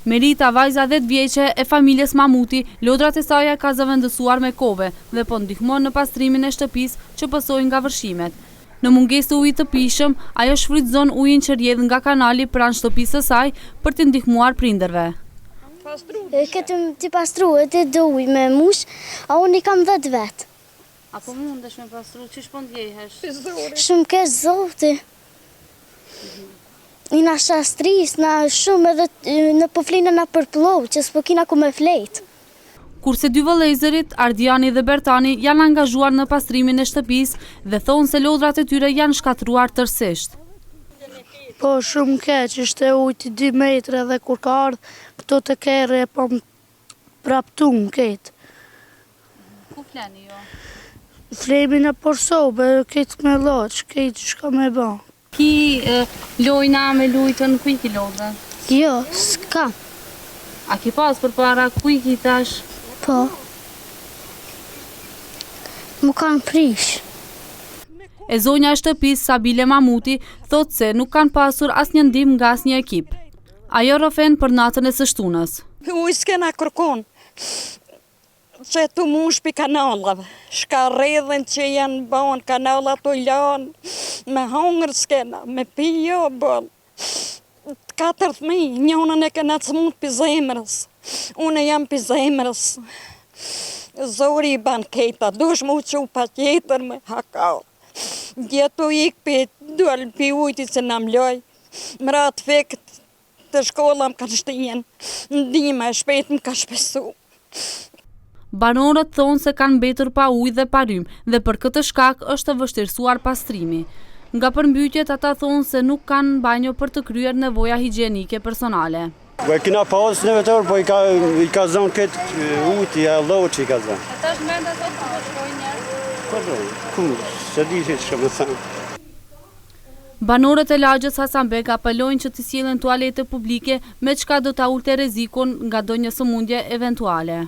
Merita, vajza 10 vjeqe e familjes Mamuti, lodrat e saj ka zëvendësuar me kove dhe po ndihmon në pastrimin e shtëpis që pësojnë nga vërshimet. Në mungesë të ujit të pishëm, ajo shfrytëzon ujin që rrjedh nga kanali pranë shtëpisë së saj për të ndihmuar prindërve. Ketëm të pastruar të do uj me mush, a unë i kam 10 vetë. A po mundesh me pastru, çish po ndjehesh? Shumë kesh zoti. Ina shastris, na shumë edhe në poflinë na përploh, që s'po kina ku me flejt. Kurse dy vëllezërit, Ardiani dhe Bertani, janë angazhuar në pastrimin e shtëpisë dhe thonë se lodrat e tyre janë shkatruar tërësisht. Po shumë keq, ishte ujti 2 metre dhe kur ka ardhë këto të kere po më praptu më ketë. Ku fleni jo? Flemi në porsobe, ketë me loqë, ketë shka me ba. Ki lojna me lujtën, ku i ki lodhe? Jo, s'ka. A ki pas për para, ku i ki tash? Po. Më kanë prish. E zonja e shtëpisë Sabile Mamuti thot se nuk kanë pasur asnjë ndihmë nga asnjë ekip. Ajo rrofen për natën e së shtunës. Uj s'kena kërkon, që tu mush pi kanalave, shka redhen që janë banë kanalat të lanë, me hongër s'kena, me pi jo bëllë. 4.000, njënën e kena cmut pi zemrës, une jam pi zemrës. Zori i ban kejta, dush mu që pa tjetër me hakal. Djetu ik pi dual pi ujti që në mloj, më ratë fekt të shkolla më ka shtijen, ndima e shpet më ka shpesu. Banorët thonë se kanë mbetur pa ujë dhe pa rrymë dhe për këtë shkak është të vështirësuar pastrimi. Nga përmbytjet ata thonë se nuk kanë banjo për të kryer nevoja higjienike personale. Kina pas në vetor, po i ka zonë këtë ujti, a loqë i ka zonë. Ata është menda sot të shkojnë njerë? Po, ku, se di që shë më thëmë. Banorët e lagjës Hasanbek apelojnë që të sjellen tualete publike me çka do ta ulte rrezikun nga ndonjë sëmundje eventuale.